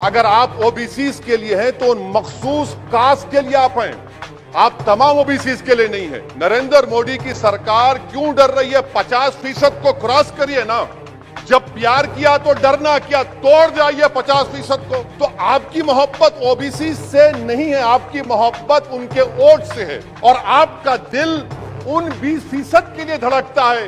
अगर आप ओबीसी के लिए हैं तो उन मखसूस कास्ट के लिए आप हैं, आप तमाम ओबीसी के लिए नहीं है। नरेंद्र मोदी की सरकार क्यों डर रही है? 50% को क्रॉस करिए ना। जब प्यार किया तो डरना क्या, तोड़ जाइए 50% को। तो आपकी मोहब्बत ओबीसी से नहीं है, आपकी मोहब्बत उनके वोट से है। और आपका दिल उन 20% के लिए धड़कता है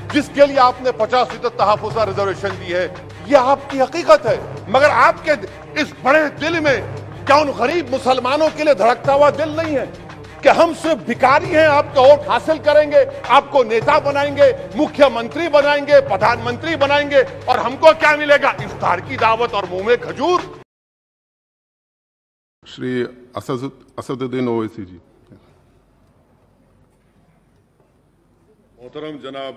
जिसके लिए आपने 50% तहफ़्फ़ुज़ रिजर्वेशन दी है। यह आपकी हकीकत है। मगर आपके इस बड़े दिल में क्या उन गरीब मुसलमानों के लिए धड़कता हुआ दिल नहीं है कि हम सिर्फ भिखारी हैं, आपका वोट हासिल करेंगे, आपको नेता बनाएंगे, मुख्यमंत्री बनाएंगे, प्रधानमंत्री बनाएंगे, और हमको क्या मिलेगा? इफ्तार की दावत और मुंह में खजूर। श्री असदुद्दीन ओवैसी जी। मोहतरम जनाब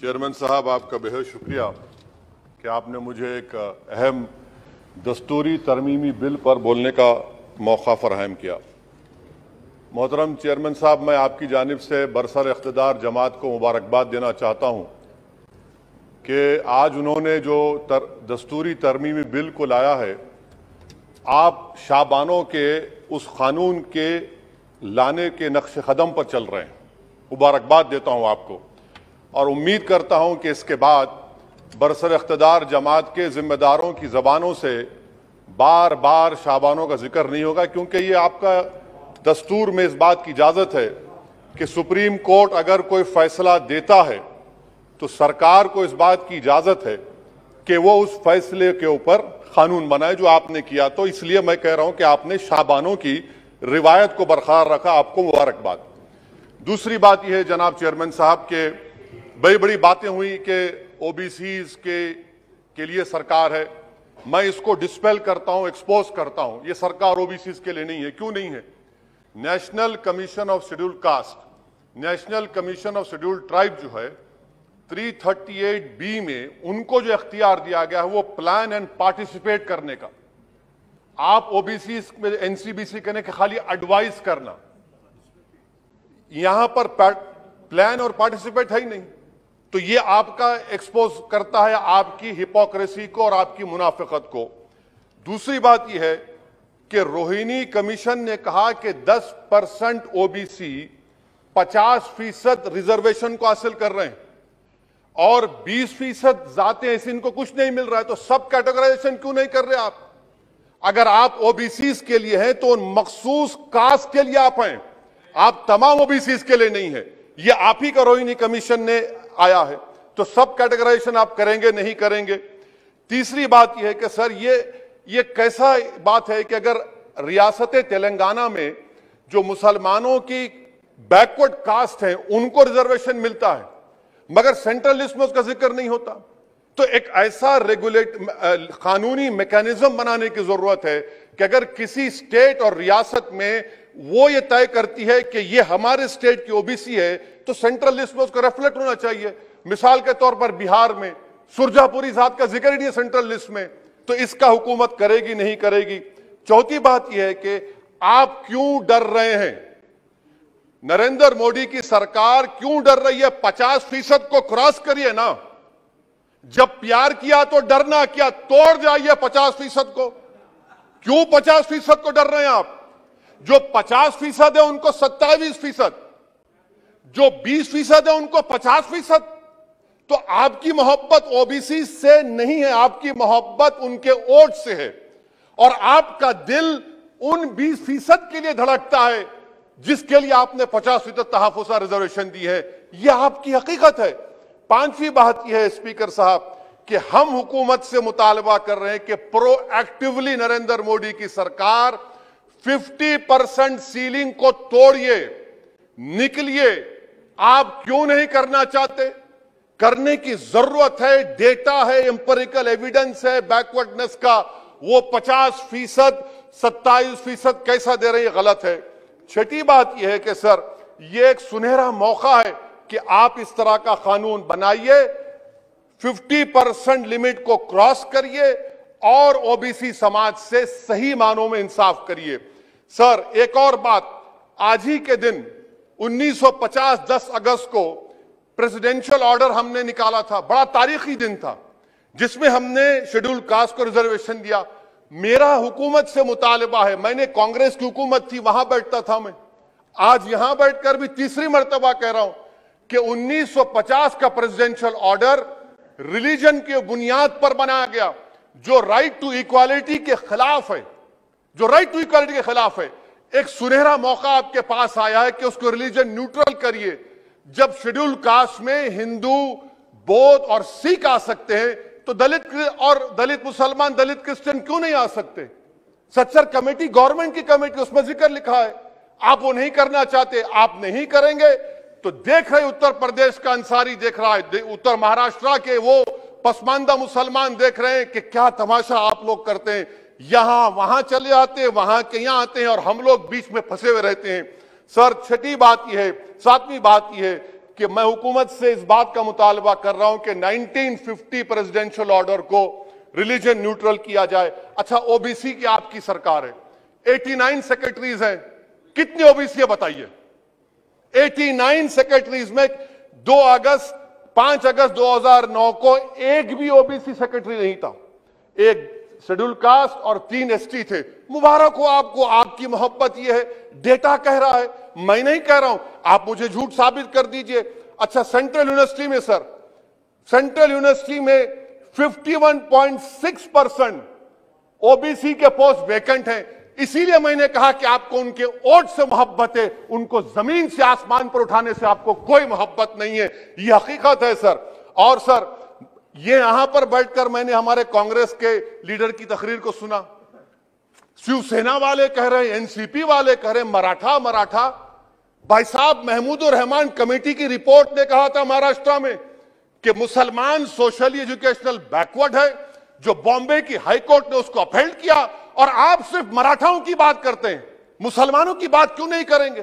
चेयरमैन साहब, आपका बेहद शुक्रिया कि आपने मुझे एक अहम दस्तूरी तरमीमी बिल पर बोलने का मौका फराहम किया। मोहतरम चेयरमैन साहब, मैं आपकी जानिब से बरसर इख्तिदार जमात को मुबारकबाद देना चाहता हूं कि आज उन्होंने जो दस्तूरी तरमीमी बिल को लाया है, आप शाबानों के उस कानून के लाने के नक्शे कदम पर चल रहे हैं। मुबारकबाद देता हूं आपको और उम्मीद करता हूं कि इसके बाद बरसर इख्तिदार जमात के जिम्मेदारों की ज़बानों से बार बार शाबानों का जिक्र नहीं होगा, क्योंकि ये आपका दस्तूर में इस बात की इजाज़त है कि सुप्रीम कोर्ट अगर कोई फैसला देता है तो सरकार को इस बात की इजाज़त है कि वो उस फैसले के ऊपर कानून बनाए, जो आपने किया। तो इसलिए मैं कह रहा हूं कि आपने शाबानों की रिवायत को बरकरार रखा, आपको मुबारकबाद। दूसरी बात यह है जनाब चेयरमैन साहब के बड़ी बड़ी बातें हुई कि ओबीसीज के लिए सरकार है। मैं इसको डिस्पेल करता हूं, एक्सपोज करता हूं। ये सरकार ओबीसीज के लिए नहीं है। क्यों नहीं है? National commission of scheduled caste, national commission of scheduled tribe जो है 338B में उनको जो इख्तियार दिया गया है वो प्लान एंड पार्टिसिपेट करने का। आप ओबीसी में एनसीबीसी करने के खाली एडवाइस करना, यहां पर प्लान और पार्टिसिपेट है ही नहीं। तो ये आपका एक्सपोज करता है आपकी हिपोक्रेसी को और आपकी मुनाफिकत को। दूसरी बात यह है कि रोहिणी कमीशन ने कहा कि 10% ओबीसी 50% रिजर्वेशन को हासिल कर रहे हैं और 20% जाते हैं, इनको कुछ नहीं मिल रहा है। तो सब कैटेगराइजेशन क्यों नहीं कर रहे आप? अगर आप ओबीसी के लिए हैं तो उन मखसूस कास्ट के लिए आप हैं, आप तमाम ओबीसी के लिए नहीं है। ये आप ही का रोहिणी कमीशन ने आया है। तो सब कैटेगराइजेशन आप करेंगे नहीं करेंगे? तीसरी बात यह है कि सर ये कैसा बात है कि अगर रियासत तेलंगाना में जो मुसलमानों की बैकवर्ड कास्ट है उनको रिजर्वेशन मिलता है मगर सेंट्रल लिस्ट में उसका जिक्र नहीं होता, तो एक ऐसा कानूनी मैकेनिज्म बनाने की जरूरत है कि अगर किसी स्टेट और रियासत में वो ये तय करती है कि ये हमारे स्टेट की ओबीसी है तो सेंट्रल लिस्ट में उसका रिफ्लेक्ट होना चाहिए। मिसाल के तौर पर बिहार में सुरजापुरी जात का जिक्र ही नहीं है सेंट्रल लिस्ट में, तो इसका हुकूमत करेगी नहीं करेगी। चौथी बात यह है कि आप क्यों डर रहे हैं? नरेंद्र मोदी की सरकार क्यों डर रही है? 50% को क्रॉस करिए ना। जब प्यार किया तो डरना क्या, तोड़ जाइए 50% को। क्यों 50% को डर रहे हैं आप? जो 50% है उनको 27%, जो 20% है उनको 50%। तो आपकी मोहब्बत ओबीसी से नहीं है, आपकी मोहब्बत उनके वोट से है। और आपका दिल उन 20% के लिए धड़कता है जिसके लिए आपने 50% तहफ़्फ़ुज़ रिजर्वेशन दी है। यह आपकी हकीकत है। पांचवी बात यह है स्पीकर साहब कि हम हुकूमत से मुतालबा कर रहे हैं कि प्रोएक्टिवली नरेंद्र मोदी की सरकार 50% सीलिंग को तोड़िए, निकलिए। आप क्यों नहीं करना चाहते? करने की जरूरत है, डेटा है, एम्पिरिकल एविडेंस है बैकवर्डनेस का। वो 50%, 27% कैसा दे रही है, गलत है। छठी बात यह है कि सर ये एक सुनहरा मौका है कि आप इस तरह का कानून बनाइए, 50% लिमिट को क्रॉस करिए और ओबीसी समाज से सही मानों में इंसाफ करिए। सर एक और बात, आज ही के दिन 1950 10 अगस्त को प्रेसिडेंशियल ऑर्डर हमने निकाला था, बड़ा तारीखी दिन था जिसमें हमने शेड्यूल्ड कास्ट को रिजर्वेशन दिया। मेरा हुकूमत से मुतालबा है, मैंने कांग्रेस की हुकूमत थी वहां बैठता था मैं, आज यहां बैठकर भी तीसरी मर्तबा कह रहा हूं कि 1950 का प्रेसिडेंशियल ऑर्डर रिलीजन के बुनियाद पर बनाया गया, जो राइट टू इक्वालिटी के खिलाफ है, जो राइट टू इक्वालिटी के खिलाफ है। एक सुनहरा मौका आपके पास आया है कि उसको रिलीजन न्यूट्रल करिए। जब शेड्यूल कास्ट में हिंदू, बौद्ध और सिख आ सकते हैं तो दलित मुसलमान, दलित क्रिश्चियन क्यों नहीं आ सकते? सच्चर कमेटी गवर्नमेंट की कमेटी, उसमें जिक्र लिखा है। आप वो नहीं करना चाहते, आप नहीं करेंगे तो देख रहे उत्तर प्रदेश का अंसारी देख रहा है, उत्तर महाराष्ट्र के वो पसमानदा मुसलमान देख रहे हैं कि क्या तमाशा आप लोग करते हैं। यहां वहां चले आते हैं, वहां के यहां आते हैं और हम लोग बीच में फंसे हुए रहते हैं। सर, छठी बात यह है, सातवीं बात यह है कि मैं हुकूमत से इस बात का मुतालबा कर रहा हूं कि 1950 प्रेसिडेंशियल ऑर्डर को रिलीजन न्यूट्रल किया जाए। अच्छा, ओबीसी की आपकी सरकार है, 89 सेक्रेटरीज हैं, कितनी ओबीसी है बताइए? 89 सेक्रेटरीज में 5 अगस्त 2009 को एक भी ओबीसी सेक्रेटरी नहीं था। एक शेड्यूल कास्ट और 3 एसटी थे। मुबारक हो आपको, आपकी मोहब्बत यह है, डेटा कह रहा है, मैं नहीं कह रहा हूं, आप मुझे झूठ साबित कर दीजिए। अच्छा, सेंट्रल यूनिवर्सिटी में सर, सेंट्रल यूनिवर्सिटी में 51.6% ओबीसी के पोस्ट वैकेंट हैं। इसीलिए मैंने कहा कि आपको उनके वोट से मोहब्बत है, उनको जमीन से आसमान पर उठाने से आपको कोई मोहब्बत नहीं है, यह हकीकत है सर। और सर, ये यहां पर बैठकर मैंने हमारे कांग्रेस के लीडर की तकरीर को सुना, शिवसेना वाले कह रहे हैं, एनसीपी वाले कह रहे हैं मराठा। भाई साहब, महमूदुर रहमान कमेटी की रिपोर्ट ने कहा था महाराष्ट्र में कि मुसलमान सोशली एजुकेशनल बैकवर्ड है, जो बॉम्बे की हाईकोर्ट ने उसको अपहेल्ड किया, और आप सिर्फ मराठाओं की बात करते हैं, मुसलमानों की बात क्यों नहीं करेंगे?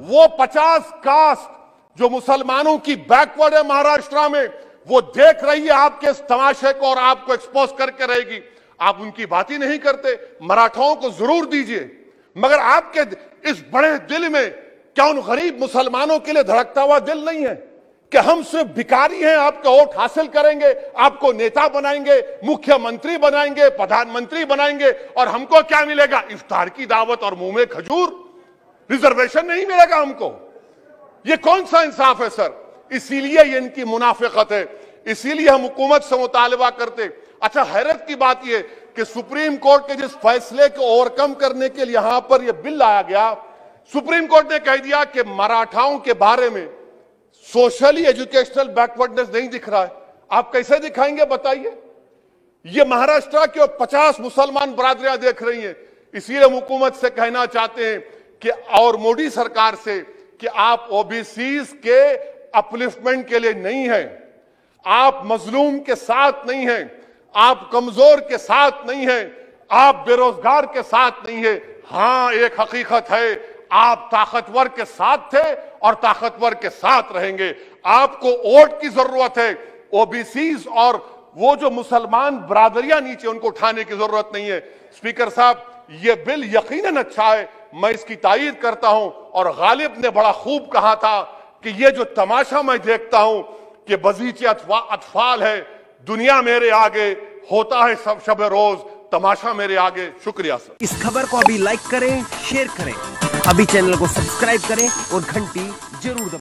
वो 50 कास्ट जो मुसलमानों की बैकवर्ड है महाराष्ट्र में, वो देख रही है आपके इस तमाशे को और आपको एक्सपोज करके रहेगी। आप उनकी बात ही नहीं करते। मराठाओं को जरूर दीजिए, मगर आपके इस बड़े दिल में क्या उन गरीब मुसलमानों के लिए धड़कता हुआ दिल नहीं है कि हम सिर्फ भिखारी हैं, आपका वोट हासिल करेंगे, आपको नेता बनाएंगे, मुख्यमंत्री बनाएंगे, प्रधानमंत्री बनाएंगे, और हमको क्या मिलेगा? इफ्तार की दावत और मुंह में खजूर, रिजर्वेशन नहीं मिलेगा हमको। ये कौन सा इंसाफ है सर? इसीलिए ये इनकी मुनाफिकत है, इसीलिए हम हुकूमत से मुतालबा करते। अच्छा, हैरत की बात यह कि सुप्रीम कोर्ट के जिस फैसले को ओवरकम करने के लिए यहां पर यह बिल लाया गया, सुप्रीम कोर्ट ने कह दिया कि मराठाओं के बारे में सोशली एजुकेशनल बैकवर्डनेस नहीं दिख रहा है। आप कैसे दिखाएंगे बताइए? ये महाराष्ट्र के 50 मुसलमान बरादरियां देख रही हैं। इसीलिए हम हुकूमत से कहना चाहते हैं कि, और मोदी सरकार से, कि आप ओबीसीज के अपलिफ्टमेंट के लिए नहीं है, आप मजलूम के साथ नहीं हैं, आप कमजोर के साथ नहीं हैं, आप बेरोजगार के साथ नहीं है। हां, एक हकीकत है, आप ताकतवर के साथ थे और ताकतवर के साथ रहेंगे। आपको वोट की जरूरत है, ओबीसीज और वो जो मुसलमान बरादरियां नीचे, उनको उठाने की जरूरत नहीं है। स्पीकर साहब, यह बिल यकीनन अच्छा है, मैं इसकी तायीद करता हूं। और गालिब ने बड़ा खूब कहा था कि ये जो तमाशा मैं देखता हूं कि बगीचे अतफाल है, दुनिया मेरे आगे, होता है सब शब रोज तमाशा मेरे आगे। शुक्रिया सर। इस खबर को अभी लाइक करें, शेयर करें, अभी चैनल को सब्सक्राइब करें और घंटी जरूर दबाएं।